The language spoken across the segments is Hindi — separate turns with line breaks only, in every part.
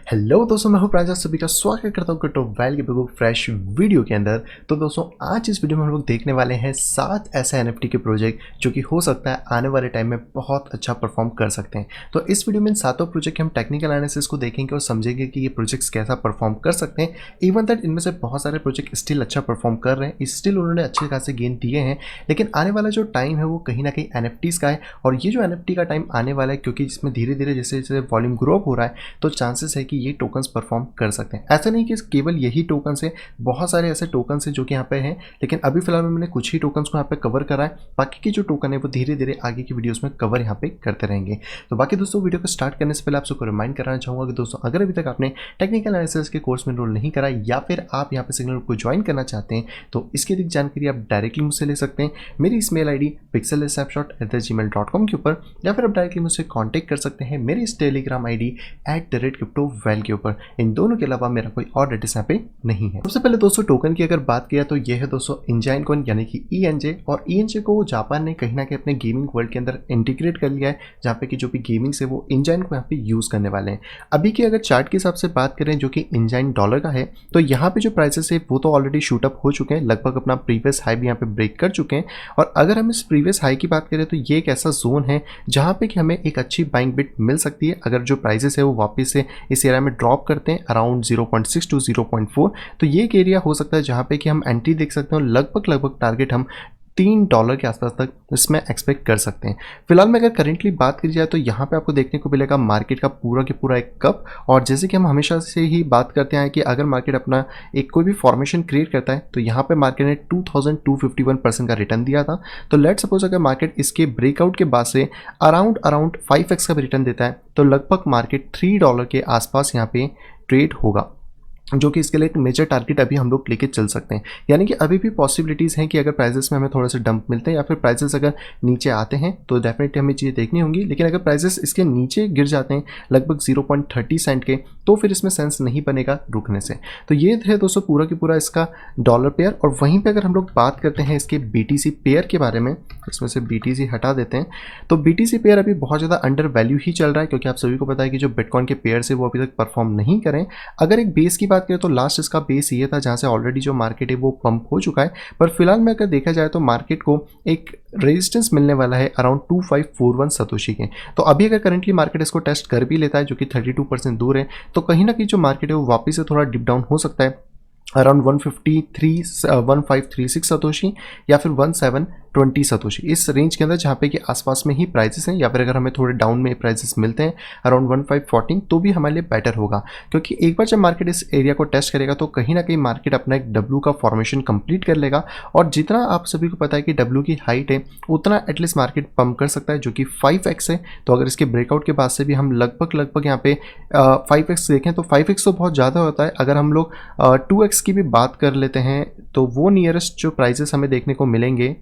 हेलो दोस्तों, मैं हूं प्रांजल। सभी का स्वागत करता हूं क्रिप्टो वैल के बिल्कुल फ्रेश वीडियो के अंदर। तो दोस्तों, आज इस वीडियो में हम लोग देखने वाले हैं 7 ऐसे एनएफटी के प्रोजेक्ट जो कि हो सकता है आने वाले टाइम में बहुत अच्छा परफॉर्म कर सकते हैं। तो इस वीडियो में इन सातों प्रोजेक्ट के हम टेक्निकल एनालिसिस को देखेंगे और समझेंगे कि ये प्रोजेक्ट्स कैसा परफॉर्म कर सकते हैं। इवन दैट इनमें से बहुत सारे प्रोजेक्ट स्टिल अच्छा परफॉर्म कर रहे हैं, स्टिल उन्होंने अच्छे खासे गेन दिए हैं। लेकिन आने वाला जो टाइम है वो कहीं ना कहीं एनएफटीज का है। और ये जो एनएफटी का टाइम आने वाला है, क्योंकि इसमें धीरे धीरे जैसे जैसे वॉल्यूम ग्रो अप हो रहा है, तो चांसेस है कि ये टोकन्स परफॉर्म कर सकते हैं। ऐसा नहीं कि केवल यही टोकन्स है, बहुत सारे ऐसे टोकन्स हैं जो कि यहाँ पे हैं। लेकिन अभी फिलहाल में मैंने कुछ ही टोकन्स को यहाँ पे कवर करा है। बाकी की जो टोकन है वो धीरे धीरे आगे की वीडियोस में कवर यहाँ पे करते रहेंगे। तो बाकी दोस्तों, वीडियो को स्टार्ट करने से पहले आप सबको रिमाइंड कराना चाहूँगा कि दोस्तों, अगर अभी तक आपने टेक्निकल एनालिसिस के कोर्स में एनरोल नहीं करा या फिर आप यहाँ पे सिग्नल को ज्वाइन करना चाहते हैं, तो इसकी अधिक जानकारी आप डायरेक्टली मुझसे ले सकते हैं। मेरी इस मेल ID pixelsnapshot@gmail.com के ऊपर, या फिर आप डायरेक्टली मुझसे कॉन्टैक्ट कर सकते हैं मेरे इस टेलीग्राम ID @cryptoval के ऊपर। इन दोनों के अलावा मेरा कोई और एड्रेस यहाँ पे नहीं है। सबसे पहले दोस्तों, टोकन की अगर बात किया तो ये है दोस्तों इंजाइन कॉइन यानी कि ENJ। और ENJ को जापान ने कहीं ना कहीं अपने गेमिंग वर्ल्ड के अंदर इंटीग्रेट कर लिया है, जहाँ पे कि जो भी गेमिंग से वो इंजाइन को यहाँ पे यूज़ करने वाले हैं। अभी की अगर चार्ट के हिसाब से बात करें जो कि इंजाइन डॉलर का है, तो यहाँ पे जो प्राइसेस है वो तो ऑलरेडी शूट अप हो चुके हैं, लगभग अपना प्रीवियस हाई भी यहाँ पे ब्रेक कर चुके हैं। और अगर हम इस प्रीवियस हाई की बात करें तो ये एक ऐसा जोन है जहाँ पे कि हमें एक अच्छी बाइंग बिट मिल सकती है अगर जो प्राइसेस है वो वापस से इस एरिया में ड्रॉप करते हैं अराउंड 0.6 टू 0.4। तो ये एक एरिया हो सकता है जहाँ पे कि हम एंट्री देख सकते हैं। लगभग टारगेट हम $3 के आसपास तक इसमें एक्सपेक्ट कर सकते हैं। फिलहाल में अगर करेंटली बात की जाए तो यहाँ पे आपको देखने को मिलेगा मार्केट का पूरा के पूरा एक कप। और जैसे कि हम हमेशा से ही बात करते हैं कि अगर मार्केट अपना एक कोई भी फॉर्मेशन क्रिएट करता है तो यहाँ पे मार्केट ने 2251% का रिटर्न दिया था। तो लेट सपोज अगर मार्केट इसके ब्रेकआउट के बाद से अराउंड 5x का भी रिटर्न देता है, तो लगभग मार्केट $3 के आसपास यहाँ पे ट्रेड होगा, जो कि इसके लिए एक मेजर टारगेट अभी हम लोग लेके चल सकते हैं। यानी कि अभी भी पॉसिबिलिटीज़ हैं कि अगर प्राइसेस में हमें थोड़ा सा डंप मिलते हैं या फिर प्राइसेस अगर नीचे आते हैं तो डेफिनेटली हमें चीज़ें देखनी होंगी। लेकिन अगर प्राइसेस इसके नीचे गिर जाते हैं लगभग 0.30 सेंट के, तो फिर इसमें सेंस नहीं बनेगा रुकने से। तो ये है दोस्तों पूरा की पूरा इसका डॉलर पेयर। और वहीं पर अगर हम लोग बात करते हैं इसके BTC पेयर के बारे में, इसमें से BTC हटा देते हैं, तो BTC पेयर अभी बहुत ज़्यादा अंडर वैल्यू ही चल रहा है, क्योंकि आप सभी को पता है कि जो बिटकॉइन के पेयर से वो अभी तक परफॉर्म नहीं करें। अगर एक बेस की बात करें तो लास्ट इसका बेस ये था जहां से ऑलरेडी जो मार्केट है वो पंप हो चुका है। पर फिलहाल में अगर देखा जाए तो मार्केट को एक रेजिस्टेंस मिलने वाला है अराउंड 2541 सतोशी के। तो अभी अगर करंटली मार्केट इसको टेस्ट कर भी लेता है, जो कि 32% दूर है, तो कहीं ना कहीं जो मार्केट है वो वापस से थोड़ा डिप डाउन हो सकता है अराउंड 1536 सतोशी या फिर 1720 सतोशी, इस रेंज के अंदर जहाँ पे कि आसपास में ही प्राइसेस हैं। या फिर अगर हमें थोड़े डाउन में प्राइसेस मिलते हैं अराउंड 1514, तो भी हमारे लिए बेटर होगा, क्योंकि एक बार जब मार्केट इस एरिया को टेस्ट करेगा तो कहीं ना कहीं मार्केट अपना एक W का फॉर्मेशन कंप्लीट कर लेगा। और जितना आप सभी को पता है कि W की हाइट है उतना एटलीस्ट मार्केट पंप कर सकता है, जो कि 5x है। तो अगर इसके ब्रेकआउट के बाद से भी हम लगभग यहाँ पे 5x देखें तो 5x तो बहुत ज़्यादा होता है। अगर हम लोग 2x की भी बात कर लेते हैं तो वो नियरेस्ट जो प्राइसेस हमें देखने को मिलेंगे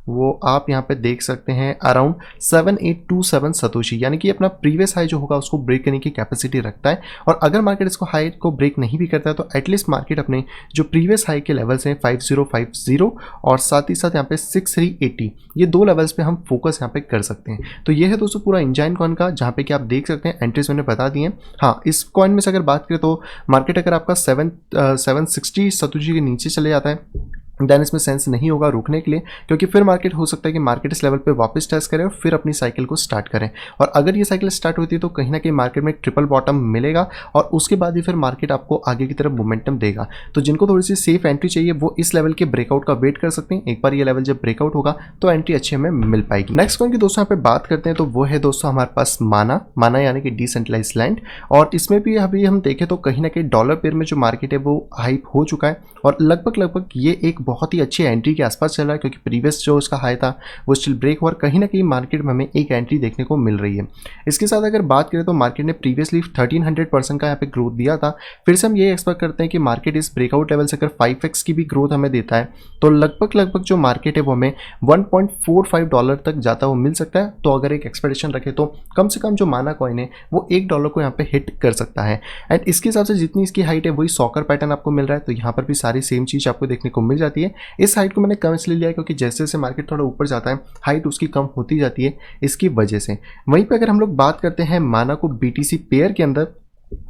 वो आप यहाँ पे देख सकते हैं अराउंड 7827 सतोशी, यानी कि अपना प्रीवियस हाई जो होगा उसको ब्रेक करने की कैपेसिटी रखता है। और अगर मार्केट इसको हाई को ब्रेक नहीं भी करता है तो एटलीस्ट मार्केट अपने जो प्रीवियस हाई के लेवल्स हैं 5050 और साथ ही साथ यहाँ पे 6380, ये दो लेवल्स पे हम फोकस यहाँ पे कर सकते हैं। तो ये है दोस्तों पूरा इंजाइन कॉइन का, जहाँ पे कि आप देख सकते हैं एंट्रीज मैंने बता दी हैं। हाँ, इस कॉइन में से अगर बात करें तो मार्केट अगर आपका 760 सतोशी के नीचे चले जाता है देन इसमें सेंस नहीं होगा रुकने के लिए, क्योंकि फिर मार्केट हो सकता है कि मार्केट इस लेवल पे वापस टेस्ट करे और फिर अपनी साइकिल को स्टार्ट करें। और अगर ये साइकिल स्टार्ट होती है तो कहीं ना कहीं मार्केट में ट्रिपल बॉटम मिलेगा और उसके बाद ही फिर मार्केट आपको आगे की तरफ मोमेंटम देगा। तो जिनको थोड़ी सी सेफ एंट्री चाहिए वो इस लेवल के ब्रेकआउट का वेट कर सकते हैं। एक बार ये लेवल जब ब्रेकआउट होगा तो एंट्री अच्छी हमें मिल पाएगी। नेक्स्ट कॉइन की दोस्तों यहाँ पे बात करते हैं तो वो है दोस्तों हमारे पास माना यानी कि डिसेंट्रलाइज लैंड। और इसमें भी अभी हम देखें तो कहीं ना कहीं डॉलर पेयर में जो मार्केट है वो हाइप हो चुका है और लगभग ये एक बहुत ही अच्छी एंट्री के आसपास चल रहा है, क्योंकि प्रीवियस जो उसका हाई था वो स्टिल ब्रेक हुआ। कहीं ना कहीं मार्केट में हमें एक एंट्री देखने को मिल रही है। इसके साथ अगर बात करें तो मार्केट ने प्रीवियसली 1300% का यहाँ पे ग्रोथ दिया था। फिर से हम ये एक्सपेक्ट करते हैं कि मार्केट इस ब्रेकआउट लेवल से अगर 5x की भी ग्रोथ हमें देता है तो लगभग जो मार्केट है वो हमें $1.45 तक जाता हुआ मिल सकता है। तो अगर एक एक्सपेक्टेशन रखे तो कम से कम जो माना कॉइन है वो $1 को यहाँ पे हिट कर सकता है। एंड इसके हिसाब से जितनी इसकी हाइट है वही सॉकर पैटर्न आपको मिल रहा है, तो यहाँ पर भी सारी सेम चीज़ आपको देखने को मिल जाती है। इस हाइट को मैंने कम इसलिए लिया है क्योंकि जैसे जैसे मार्केट थोड़ा ऊपर जाता है हाइट उसकी कम होती जाती है इसकी वजह से। वहीं पे अगर हम लोग बात करते हैं माना को BTC पेयर के अंदर,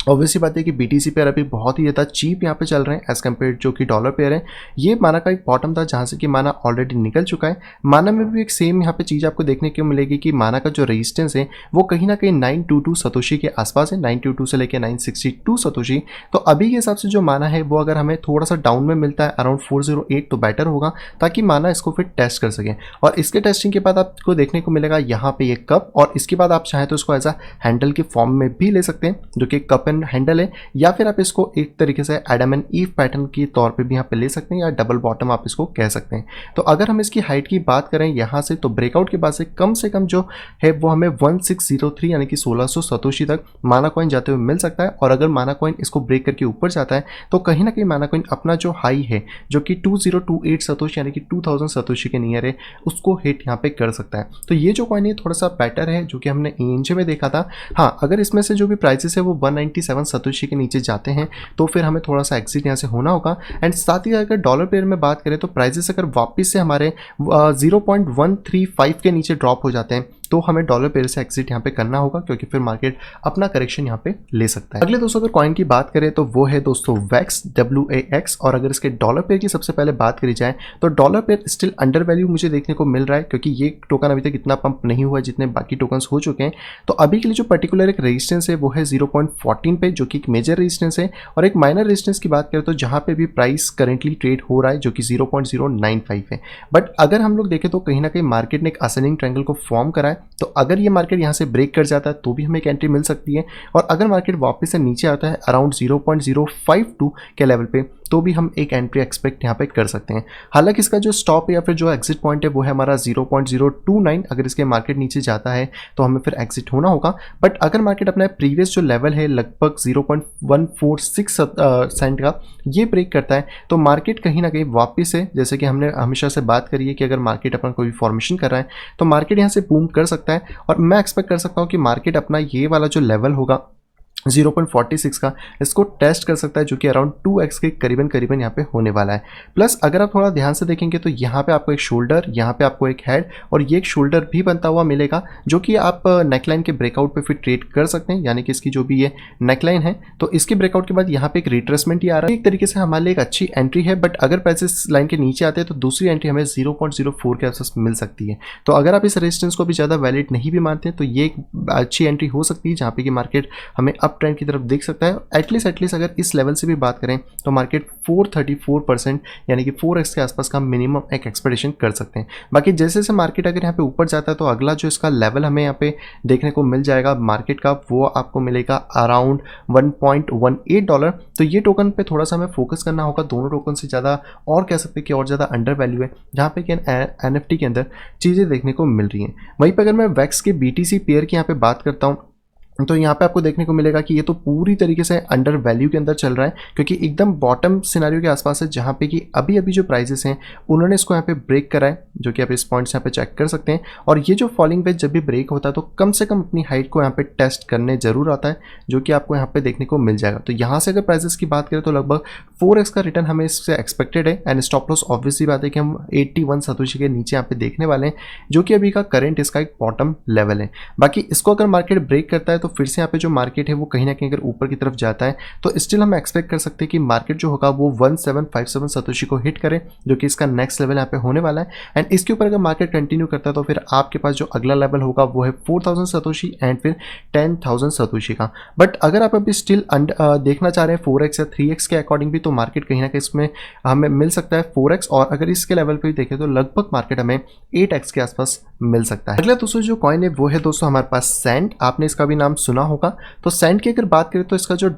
ऑब्वियसली बात है कि बीटीसी पेयर अभी बहुत ही ज़्यादा चीप यहाँ पे चल रहे हैं एज़ कम्पेयर जो कि डॉलर पेयर है। ये माना का एक बॉटम था जहाँ से कि माना ऑलरेडी निकल चुका है। माना में भी एक सेम यहाँ पे चीज़ आपको देखने को मिलेगी कि माना का जो रेजिस्टेंस है वो कहीं ना कहीं 922 सतोशी के आसपास है, 922 से लेकर 962 सतोशी। तो अभी के हिसाब से जो माना है वो अगर हमें थोड़ा सा डाउन में मिलता है अराउंड 408 तो बेटर होगा, ताकि माना इसको फिर टेस्ट कर सकें। और इसके टेस्टिंग के बाद आपको देखने को मिलेगा यहाँ पे ये कप, और इसके बाद आप चाहें तो इसको एज अ हैंडल के फॉर्म में भी ले सकते हैं जो कि कप हैंडल है, या फिर आप इसको एक तरीके से एडम एंड ईव पैटर्न के तौर पे भी यहाँ पे ले सकते हैं, या डबल बॉटम आप इसको कह सकते हैं। तो अगर हम इसकी हाइट की बात करें यहाँ से, तो ब्रेकआउट के बाद से कम जो है वो हमें 1603 यानी कि 1600 सतोशी तक माना कॉइन जाते हुए मिल सकता है। और अगर माना कॉइन इसको ब्रेक करके ऊपर जाता है तो कहीं ना कहीं माना कॉइन अपना जो हाई है जो कि 2028 सतोशी यानी कि 2000 सतोशी के नियर है उसको हिट यहाँ पे कर सकता है। तो ये जो कॉइन है थोड़ा सा बेटर है जो कि हमने इंच में देखा था। हाँ, अगर इसमें से जो भी प्राइसेस है वो 197 सतोशी के नीचे जाते हैं तो फिर हमें थोड़ा सा एग्जिट यहाँ से होना होगा। एंड साथ ही अगर डॉलर पेयर में बात करें तो प्राइसेस अगर वापस से हमारे 0.135 के नीचे ड्रॉप हो जाते हैं तो हमें डॉलर पेयर से एग्जिट यहाँ पे करना होगा, क्योंकि फिर मार्केट अपना करेक्शन यहाँ पे ले सकता है। अगले दोस्तों अगर कॉइन की बात करें तो वो है दोस्तों वैक्स WAX। और अगर इसके डॉलर पेयर की सबसे पहले बात करी जाए तो dollar pair still under value मुझे देखने को मिल रहा है, क्योंकि ये टोकन अभी तक इतना पंप नहीं हुआ जितने बाकी टोकन्स हो चुके हैं। तो अभी के लिए जो पर्टिकुलर एक रेजिस्टेंस है वो है 0.14 पे, जो कि एक मेजर रेजिस्टेंस है। और एक माइनर रेजिस्टेंस की बात करें तो जहाँ पे भी प्राइस करेंटली ट्रेड हो रहा है जो कि 0.095 है। बट अगर हम लोग देखें तो कहीं ना कहीं मार्केट ने एक असेंडिंग ट्रायंगल को फॉर्म करा है, तो अगर ये मार्केट यहाँ से ब्रेक कर जाता है तो भी हमें एक एंट्री मिल सकती है। और अगर मार्केट वापस से नीचे आता है अराउंड 0.052 के लेवल पे तो भी हम एक एंट्री एक्सपेक्ट यहाँ पे कर सकते हैं। हालांकि इसका जो स्टॉप या फिर जो एग्जिट पॉइंट है वो है हमारा 0.029। अगर इसके मार्केट नीचे जाता है तो हमें फिर एग्जिट होना होगा। बट अगर मार्केट अपना प्रीवियस जो लेवल है लगभग 0.146 सेंट का ये ब्रेक करता है तो मार्केट कहीं ना कहीं वापस से, जैसे कि हमने हमेशा से बात करी है कि अगर मार्केट अपना कोई फॉर्मेशन कर रहा है तो मार्केट यहाँ से बूम कर सकता है। और मैं एक्सपेक्ट कर सकता हूँ कि मार्केट अपना ये वाला जो लेवल होगा 0.46 का इसको टेस्ट कर सकता है, जो कि अराउंड 2x के करीबन यहाँ पे होने वाला है। प्लस अगर आप थोड़ा ध्यान से देखेंगे तो यहाँ पे आपको एक शोल्डर, यहाँ पे आपको एक हेड और ये एक शोल्डर भी बनता हुआ मिलेगा, जो कि आप नेकलाइन के ब्रेकआउट पे फिर ट्रेड कर सकते हैं। यानी कि इसकी जो भी ये नेकलाइन है तो इसके ब्रेकआउट के बाद यहाँ पे एक रिट्रेसमेंट ही आ रहा है, एक तरीके से हमारे लिए एक अच्छी एंट्री है। बट अगर प्राइसेस लाइन के नीचे आते हैं तो दूसरी एंट्री हमें 0.04 के आसपास मिल सकती है। तो अगर आप इस रेजिस्टेंस को भी ज़्यादा वैलिड नहीं भी मानते हैं तो ये एक अच्छी एंट्री हो सकती है, जहाँ पे कि मार्केट हमें अप ट्रेंड की तरफ देख सकता है। एटलीस्ट अगर इस लेवल से भी बात करें तो मार्केट 434% यानी कि 4x के आसपास का मिनिमम एक एक्सपेक्टेशन कर सकते हैं। बाकी जैसे जैसे मार्केट अगर यहाँ पे ऊपर जाता है तो अगला जो इसका लेवल हमें यहाँ पे देखने को मिल जाएगा मार्केट का, वो आपको मिलेगा अराउंड $1.18। तो ये टोकन पे थोड़ा सा हमें फोकस करना होगा, दोनों टोकन से ज़्यादा और कह सकते हैं कि और ज़्यादा अंडर वैल्यू है, जहाँ पे कि NFT के अंदर चीज़ें देखने को मिल रही हैं। वहीं पर अगर मैं वैक्स के BTC पेयर की यहाँ पे बात करता हूँ तो यहाँ पे आपको देखने को मिलेगा कि ये तो पूरी तरीके से अंडर वैल्यू के अंदर चल रहा है, क्योंकि एकदम बॉटम सिनेरियो के आसपास है, जहाँ पे कि अभी जो प्राइसेस हैं उन्होंने इसको यहाँ पे ब्रेक करा है, जो कि आप इस पॉइंट्स यहाँ पे चेक कर सकते हैं। और ये जो फॉलिंग वेज जब भी ब्रेक होता है तो कम से कम अपनी हाइट को यहाँ पे टेस्ट करने जरूर आता है, जो कि आपको यहाँ पे देखने को मिल जाएगा। तो यहाँ से अगर प्राइसेस की बात करें तो लगभग 4x का रिटर्न हमें इससे एक्सपेक्टेड है। एंड स्टॉप लॉस ऑब्वियसली बात है कि हम 81 सतोशी के नीचे यहाँ पे देखने वाले हैं, जो कि अभी का करंट इसका एक बॉटम लेवल है। बाकी इसको अगर मार्केट ब्रेक करता है तो फिर से यहाँ पे जो मार्केट है वो कहीं ना कहीं अगर ऊपर की तरफ जाता है तो स्टिल हम एक्सपेक्ट कर सकते हैं कि मार्केट जो होगा वो 1757 सतोशी को हिट करे, जो कि इसका नेक्स्ट लेवल यहाँ पे होने वाला है। एंड इसके ऊपर अगर मार्केट कंटिन्यू करता है तो फिर आपके पास जो अगला लेवल होगा वो है 4000 सतोशी एंड फिर 10,000 सतोशी का। बट अगर आप अभी स्टिल देखना चाह रहे हैं 4x या 3x के अकॉर्डिंग भी, तो मार्केट कहीं ना कहीं इसमें हमें मिल सकता है 4x, और अगर इसके लेवल पर भी देखें तो लगभग मार्केट हमें 8x के आसपास मिल सकता है। अगला दोस्तों जो कॉइन है वो है दोस्तों हमारे पास सैंड। आपने इसका भी नाम सुना होगा। तो सैंड की अगर बात करें तो इसका जो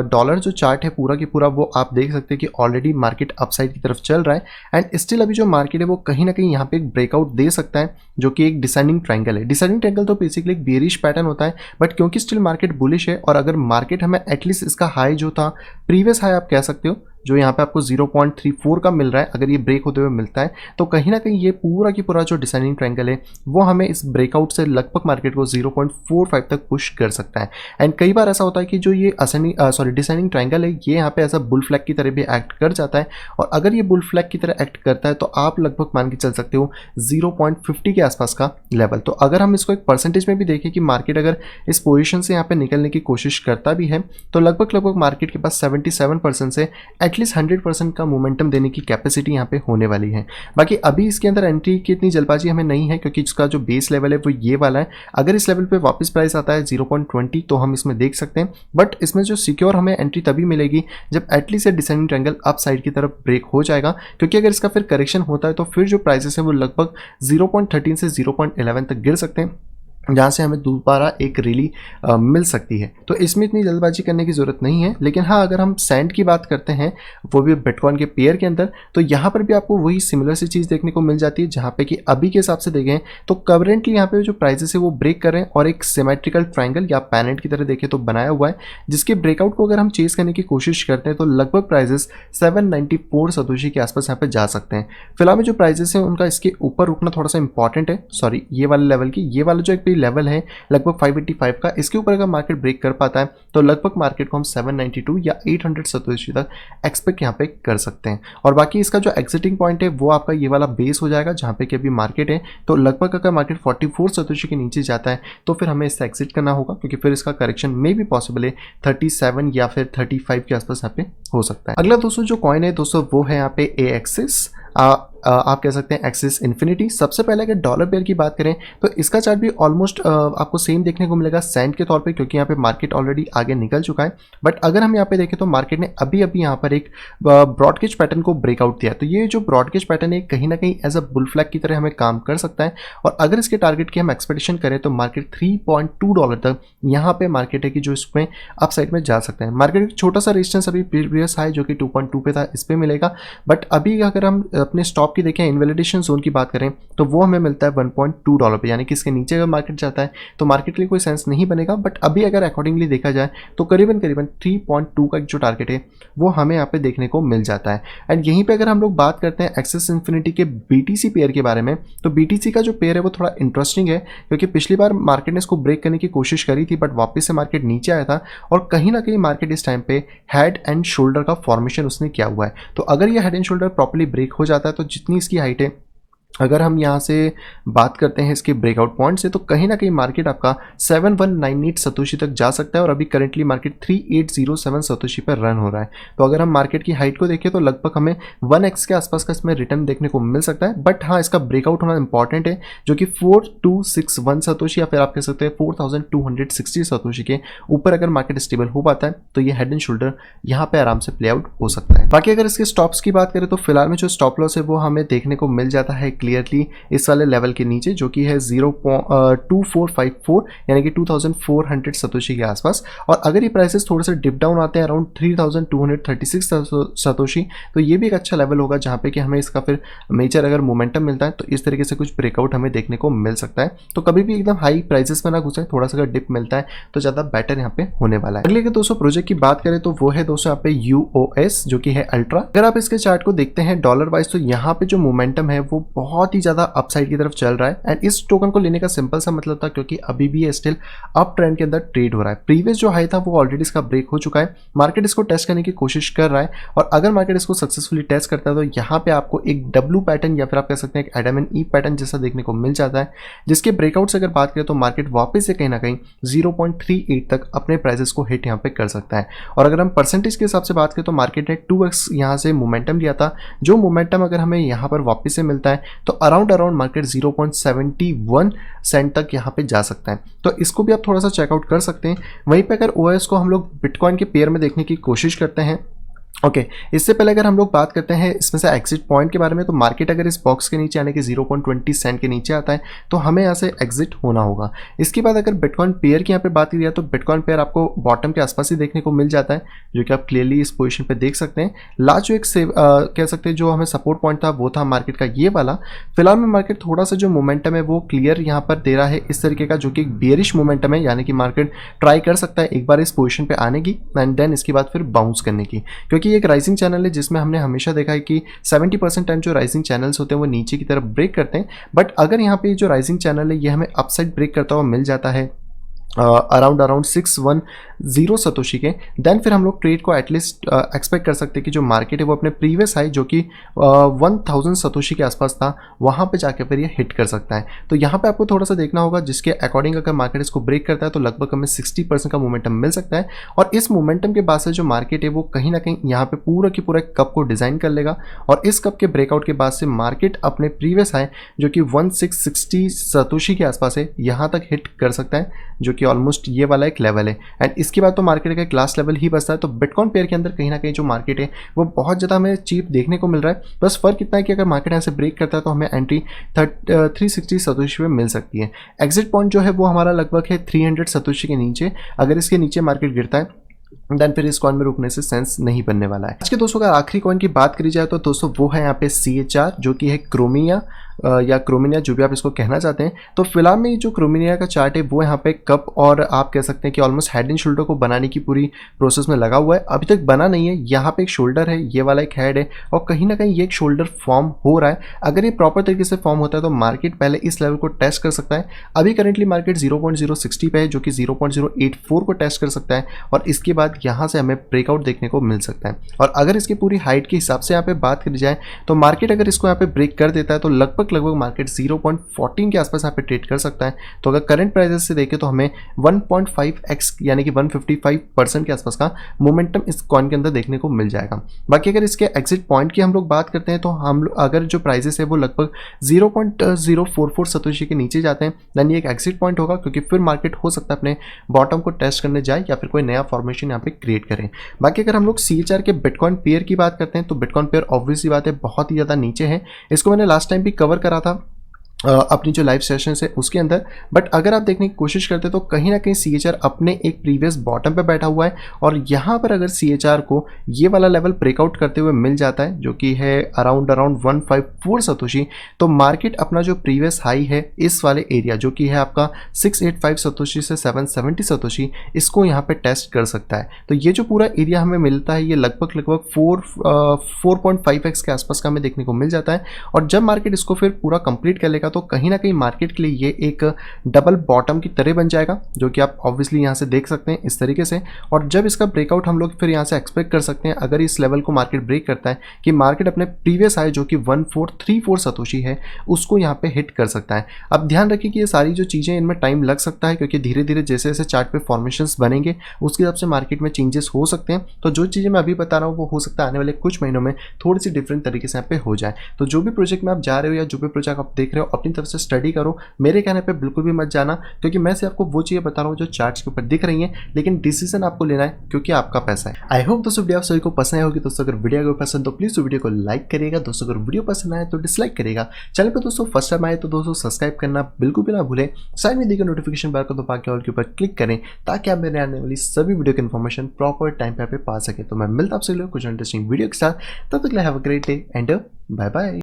डॉलर जो चार्ट है पूरा की पूरा वो आप देख सकते हैं कि ऑलरेडी मार्केट अपसाइड की तरफ चल रहा है। एंड स्टिल अभी जो मार्केट है वो कहीं ना कहीं यहाँ पे एक ब्रेकआउट दे सकता है, जो कि एक डिसेंडिंग ट्रायंगल है। डिसेंडिंग ट्रायंगल तो बेसिकली एक बेरिश पैटर्न होता है, बट क्योंकि स्टिल मार्केट बुलिश है और अगर मार्केट हमें एटलीस्ट इसका हाई जो था प्रीवियस हाई आप कह सकते हो जो यहाँ पे आपको 0.34 का मिल रहा है, अगर ये ब्रेक होते हुए मिलता है तो कहीं ना कहीं ये पूरा की पूरा जो डिसेंडिंग ट्रायंगल है वो हमें इस ब्रेकआउट से लगभग मार्केट को 0.45 तक पुश कर सकता है। एंड कई बार ऐसा होता है कि जो ये डिसेंडिंग ट्रायंगल है ये यहाँ पे ऐसा बुल फ्लैग की तरह भी एक्ट कर जाता है, और अगर ये बुल फ्लैग की तरह एक्ट करता है तो आप लगभग मान के चल सकते हो 0.50 के आसपास का लेवल। तो अगर हम इसको एक परसेंटेज में भी देखें कि मार्केट अगर इस पोजीशन से यहाँ पे निकलने की कोशिश करता भी है तो लगभग मार्केट के पास 77% से एटलीस्ट 100% का मोमेंटम देने की कैपेसिटी यहाँ पे होने वाली है। बाकी अभी इसके अंदर एंट्री की इतनी जल्दबाजी हमें नहीं है, क्योंकि इसका जो बेस लेवल है वो ये वाला है। अगर इस लेवल पे वापस प्राइस आता है 0.20 तो हम इसमें देख सकते हैं, बट इसमें जो सिक्योर हमें एंट्री तभी मिलेगी जब एटलीस्ट ये डिसेंडिंग ट्रायंगल अप साइड की तरफ ब्रेक हो जाएगा, क्योंकि अगर इसका फिर करेक्शन होता है तो फिर जो प्राइसेस है वो लगभग 0.13 से 0.11 तक गिर सकते हैं, जहाँ से हमें दोबारा एक रैली मिल सकती है। तो इसमें इतनी जल्दबाजी करने की ज़रूरत नहीं है। लेकिन हाँ, अगर हम सैंड की बात करते हैं वो भी बिटकॉइन के पेयर के अंदर, तो यहाँ पर भी आपको वही सिमिलर सी चीज़ देखने को मिल जाती है, जहाँ पे कि अभी के हिसाब से देखें तो करंटली यहाँ पे जो प्राइसेस है वो ब्रेक कर रहे हैं और एक सिमेट्रिकल ट्रायंगल या पैनेट की तरह देखें तो बनाया हुआ है, जिसके ब्रेकआउट को अगर हम चेस करने की कोशिश करते हैं तो लगभग प्राइजेस 794 सतोशी के आसपास यहाँ पे जा सकते हैं। फिलहाल में जो प्राइजेस है उनका इसके ऊपर रुकना थोड़ा सा इंपॉर्टेंट है, सॉरी ये वाले लेवल की, ये वाला जो एक लेवल है लगभग 585 का, इसके ऊपर अगर मार्केट ब्रेक कर पाता है तो लगभग मार्केट को हम 792 या 800 सतोशी तक एक्सपेक्ट यहाँ पे कर सकते हैं। और बाकी इसका जो एग्जिटिंग पॉइंट है वो आपका ये वाला बेस हो जाएगा, जहाँ पे कि अभी मार्केट है। तो लगभग अगर मार्केट 44 सतोशी के नीचे जाता है तो फिर हमें इससे एग्जिट करना होगा, क्योंकि फिर इसका करेक्शन में भी पॉसिबल है 37 या फिर 35 के आसपास यहाँ पे हो सकता है। अगला दोस्तों जो कॉइन है दोस्तों वो है यहाँ पे AXS, आप कह सकते हैं एक्सिस इन्फिनिटी। सबसे पहले अगर डॉलर पेयर की बात करें तो इसका चार्ट भी ऑलमोस्ट आपको सेम देखने को मिलेगा सैंड के तौर पे, क्योंकि यहाँ पे मार्केट ऑलरेडी आगे निकल चुका है। बट अगर हम यहाँ पे देखें तो मार्केट ने अभी यहाँ पर एक ब्रॉडगेज पैटर्न को ब्रेकआउट दिया, तो ये जो ब्रॉडगेज पैटर्न है कहीं ना कहीं एज अ बुल फ्लैग की तरह हमें काम कर सकता है। और अगर इसके टारगेट की हम एक्सपेक्टेशन करें तो मार्केट $3.2 तक यहाँ पे मार्केट है कि जो इसमें अप साइड में जा सकते हैं। मार्केट छोटा सा रेजिस्टेंस अभी प्रीवियस हाई जो कि 2.2 पे था इस पे मिलेगा, बट अभी अगर हम अपने स्टॉप की देखें इनवैलिडेशन जोन की बात करें तो वो हमें मिलता है $1.2 पे, यानी कि इसके नीचे अगर मार्केट जाता है तो मार्केट के लिए कोई सेंस नहीं बनेगा। बट अभी अगर अकॉर्डिंगली देखा जाए तो करीबन 3.2 का जो टारगेट है वो हमें यहाँ पे देखने को मिल जाता है। एंड यहीं पे अगर हम लोग बात करते हैं एक्सिस इन्फिनिटी के BTC पेयर के बारे में, तो BTC का जो पेयर है वो थोड़ा इंटरेस्टिंग है, क्योंकि पिछली बार मार्केट ने इसको ब्रेक करने की कोशिश करी थी बट वापस से मार्केट नीचे आया था, और कहीं ना कहीं मार्केट इस टाइम पे हेड एंड शोल्डर का फॉर्मेशन उसने किया हुआ है। तो अगर ये head and shoulder properly break हो जाता है तो जितनी इसकी हाइट है, अगर हम यहाँ से बात करते हैं इसके ब्रेकआउट पॉइंट से, तो कहीं ना कहीं मार्केट आपका 7198 सतोशी तक जा सकता है, और अभी करेंटली मार्केट 3807 सतोशी पर रन हो रहा है। तो अगर हम मार्केट की हाइट को देखें तो लगभग हमें 1x के आसपास का इसमें रिटर्न देखने को मिल सकता है। बट हाँ, इसका ब्रेकआउट होना इंपॉर्टेंट है, जो कि 4261 सतोशी या फिर आप कह सकते हैं 4260 सतोशी के ऊपर अगर मार्केट स्टेबल हो पाता है तो ये हेड एंड शोल्डर यहाँ पे आराम से प्ले आउट हो सकता है। बाकी अगर इसके स्टॉप्स की बात करें तो फिलहाल में जो स्टॉप लॉस है वो हमें देखने को मिल जाता है क्लियरली इस वाले लेवल के नीचे, जो कि है 0.2454 यानी कि 2400 सतोशी के आसपास। और अगर ये प्राइसेस थोड़े से डिप डाउन आते हैं अराउंड 3236 सतोशी, तो ये भी एक अच्छा लेवल होगा जहाँ पे कि हमें इसका फिर मेजर अगर मोमेंटम मिलता है तो इस तरीके से कुछ ब्रेकआउट हमें देखने को मिल सकता है। तो कभी भी एकदम हाई प्राइसेस में ना घुसे, थोड़ा सा अगर डिप मिलता है तो ज़्यादा बेटर यहाँ पे होने वाला है। अगले के दोस्तों प्रोजेक्ट की बात करें तो वो है दोस्तों यहाँ पे UOS, जो कि है अल्ट्रा। अगर आप इसके चार्ट को देखते हैं डॉलर वाइज तो यहाँ पे जो मोमेंटम है वो बहुत ही ज़्यादा अपसाइड की तरफ चल रहा है। एंड इस टोकन को लेने का सिंपल सा मतलब था क्योंकि अभी भी ये स्टिल अप ट्रेंड के अंदर ट्रेड हो रहा है। प्रीवियस जो हाई था वो ऑलरेडी इसका ब्रेक हो चुका है, मार्केट इसको टेस्ट करने की कोशिश कर रहा है, और अगर मार्केट इसको सक्सेसफुली टेस्ट करता है तो यहाँ पे आपको एक W पैटर्न या फिर आप कह सकते हैं एक एडम एंड ई पैटर्न जैसा देखने को मिल जाता है, जिसके ब्रेकआउट से अगर बात करें तो मार्केट वापस से कहीं ना कहीं 0.38 तक अपने प्राइसेस को हिट यहाँ पे कर सकता है। और अगर हम परसेंटेज के हिसाब से बात करें तो मार्केट ने 2x यहाँ से मोमेंटम लिया था, जो मोमेंटम अगर हमें यहाँ पर वापस से मिलता है तो अराउंड मार्केट 0.71 सेंट तक यहाँ पे जा सकता है। तो इसको भी आप थोड़ा सा चेकआउट कर सकते हैं। वहीं पे अगर OS को हम लोग बिटकॉइन के पेयर में देखने की कोशिश करते हैं, ओके इससे पहले अगर हम लोग बात करते हैं इसमें से एग्जिट पॉइंट के बारे में, तो मार्केट अगर इस बॉक्स के नीचे आने के 0.20 सेंट के नीचे आता है तो हमें यहाँ से एग्जिट होना होगा। इसके बाद अगर बिटकॉइन पेयर की यहाँ पे बात की जाए तो बिटकॉइन पेयर आपको बॉटम के आसपास ही देखने को मिल जाता है, जो कि आप क्लियरली इस पोजीशन पे देख सकते हैं। लास्ट जो एक कह सकते हैं जो हमें सपोर्ट पॉइंट था वो था मार्केट का ये वाला। फिलहाल में मार्केट थोड़ा सा जो मोमेंटम है वो क्लियर यहाँ पर दे रहा है इस तरीके का, जो कि एक बेयरिश मोमेंटम है, यानी कि मार्केट ट्राई कर सकता है एक बार इस पोजिशन पर आने की एंड देन इसके बाद फिर बाउंस करने की, क्योंकि क्योंकि ये एक राइजिंग चैनल है जिसमें हमने हमेशा देखा है कि 70% टाइम जो राइजिंग चैनल्स होते हैं वो नीचे की तरफ ब्रेक करते हैं। बट अगर यहाँ पे जो राइजिंग चैनल है ये हमें अपसाइड ब्रेक करता हुआ मिल जाता है अराउंड 610 सतोशी के, देन फिर हम लोग ट्रेड को एटलीस्ट एक्सपेक्ट कर सकते हैं कि जो मार्केट है वो अपने प्रीवियस हाई जो कि 1000 सतोशी के आसपास था वहाँ पे जाके फिर ये हिट कर सकता है। तो यहाँ पे आपको थोड़ा सा देखना होगा, जिसके अकॉर्डिंग अगर मार्केट इसको ब्रेक करता है तो लगभग हमें 60% का मोमेंटम मिल सकता है। और इस मोमेंटम के बाद से जो मार्केट है वो कहीं ना कहीं यहाँ पे पूरा की पूरा कप को डिज़ाइन कर लेगा और इस कप के ब्रेकआउट के बाद से मार्केट अपने प्रीवियस हाई जो कि 1660 सतोशी के आसपास है यहाँ तक हिट कर सकता है, जो कि ऑलमोस्ट ये वाला एक लेवल है। एंड इसके बाद तो मार्केट का एक लास्ट लेवल ही बचता है। तो बिटकॉइन पेयर के अंदर कहीं ना कहीं जो मार्केट है वो बहुत ज़्यादा हमें चीप देखने को मिल रहा है। बस फर्क इतना है कि अगर मार्केट यहाँ से ब्रेक करता है तो हमें एंट्री 360 सतोशी में मिल सकती है। एग्जिट पॉइंट जो है वो हमारा लगभग है 300 सतोशी के नीचे। अगर इसके नीचे मार्केट गिरता है देन फिर इस कॉइन में रुकने से सेंस नहीं बनने वाला है। आज के दोस्तों का आखिरी कॉइन की बात करी जाए तो दोस्तों वो है यहाँ पे CHR, जो कि है क्रोमिया या क्रोमिनिया, जो भी आप इसको कहना चाहते हैं। तो फिलहाल में जो क्रोमिनिया का चार्ट है वो यहाँ पे कप और आप कह सकते हैं कि ऑलमोस्ट हेड एंड शोल्डर को बनाने की पूरी प्रोसेस में लगा हुआ है। अभी तक बना नहीं है, यहाँ पे एक शोल्डर है, ये वाला एक हेड है और कहीं ना कहीं ये एक शोल्डर फॉर्म हो रहा है। अगर ये प्रॉपर तरीके से फॉर्म होता है तो मार्केट पहले इस लेवल को टेस्ट कर सकता है। अभी करेंटली मार्केट 0.060 पे है, जो कि 0.084 को टेस्ट कर सकता है और इसके बाद यहाँ से हमें ब्रेकआउट देखने को मिल सकता है। और अगर इसकी पूरी हाइट के हिसाब से यहाँ पे बात करी जाए तो मार्केट अगर इसको यहाँ पे ब्रेक कर देता है तो लगभग मार्केट 0.14 के आसपास यहाँ पे ट्रेड कर सकता है। तो अगर करंट प्राइसेस से देखें तो हमें 1.5x यानी कि 155% के आसपास का मोमेंटम इस कॉइन के अंदर देखने को मिल जाएगा। बाकी अगर इसके एग्जिट पॉइंट की हम लोग बात करते हैं तो हम अगर जो प्राइसेस है वो लगभग 0.044 सतोशी के नीचे जाते हैं देन ये एक एग्जिट पॉइंट होगा, क्योंकि फिर मार्केट हो सकता है अपने बॉटम को टेस्ट करने जाए या फिर कोई नया फॉर्मेशन यहाँ पे क्रिएट करें। बाकी अगर हम लोग CHR के बिटकॉइन पेयर की बात करते हैं तो बिटकॉइन पेयर ऑब्वियसली बात है बहुत ही ज़्यादा नीचे है। इसको मैंने लास्ट टाइम भी कवर करा था अपनी जो लाइव सेशन है उसके अंदर। बट अगर आप देखने की कोशिश करते हैं तो कहीं ना कहीं CHR अपने एक प्रीवियस बॉटम पे बैठा हुआ है और यहाँ पर अगर CHR को ये वाला लेवल ब्रेकआउट करते हुए मिल जाता है जो कि है अराउंड 154 सतोशी, तो मार्केट अपना जो प्रीवियस हाई है इस वाले एरिया जो कि है आपका 685 सतोशी से 770 सतोशी, इसको यहाँ पे टेस्ट कर सकता है। तो ये जो पूरा एरिया हमें मिलता है ये लगभग 4.5x के आसपास का हमें देखने को मिल जाता है। और जब मार्केट इसको फिर पूरा कंप्लीट कर लेगा तो कहीं ना कहीं मार्केट के लिए ये एक डबल बॉटम की तरह बन जाएगा, जो कि आप ऑब्वियसली यहाँ से देख सकते हैं इस तरीके से। और जब इसका ब्रेकआउट हम लोग फिर यहाँ से एक्सपेक्ट कर सकते हैं अगर इस लेवल को मार्केट ब्रेक करता है कि मार्केट अपने प्रीवियस हाई जो कि 1434 सतोशी है उसको यहाँ पे हिट कर सकता है। अब ध्यान रखिए कि ये सारी जो चीज़ें इनमें टाइम लग सकता है, क्योंकि धीरे धीरे जैसे जैसे चार्ट पे फॉर्मेशंस बनेंगे उसके हिसाब से मार्केट में चेंजेस हो सकते हैं। तो जो चीज़ें मैं अभी बता रहा हूँ वो हो सकता है आने वाले कुछ महीनों में थोड़ी सी डिफरेंट तरीके से यहाँ पे हो जाए। तो जो भी प्रोजेक्ट में आप जा रहे हो या जो भी प्रोजेक्ट आप देख रहे हो अपनी तरफ से स्टडी करो, मेरे कहने पे बिल्कुल भी मत जाना, क्योंकि मैं से आपको वो चीज़ें बता रहा हूँ जो चार्ट्स के ऊपर दिख रही हैं, लेकिन डिसीजन आपको लेना है क्योंकि आपका पैसा है। आई होप दोस्तों वीडियो आप सभी को पसंद आई होगी। दोस्तों अगर वीडियो को पसंद तो प्लीज़ वीडियो को लाइक करिएगा। दोस्तों अगर वीडियो पसंद आए तो डिसलाइक करेगा। चैनल पर दोस्तों फर्स्ट टाइम आए तो दोस्तों सब्सक्राइब करना बिल्कुल भी ना भूलें। साइड में देखिए नोटिफिकेशन बार को दबा के ऑल के ऊपर क्लिक करें ताकि आप मेरे आने वाली सभी वीडियो की इन्फॉर्मेशन प्रॉपर टाइम पे पा सके। तो मैं मिलता आपसे कुछ इंटरेस्टिंग वीडियो के साथ, तब तक have a great day and bye bye.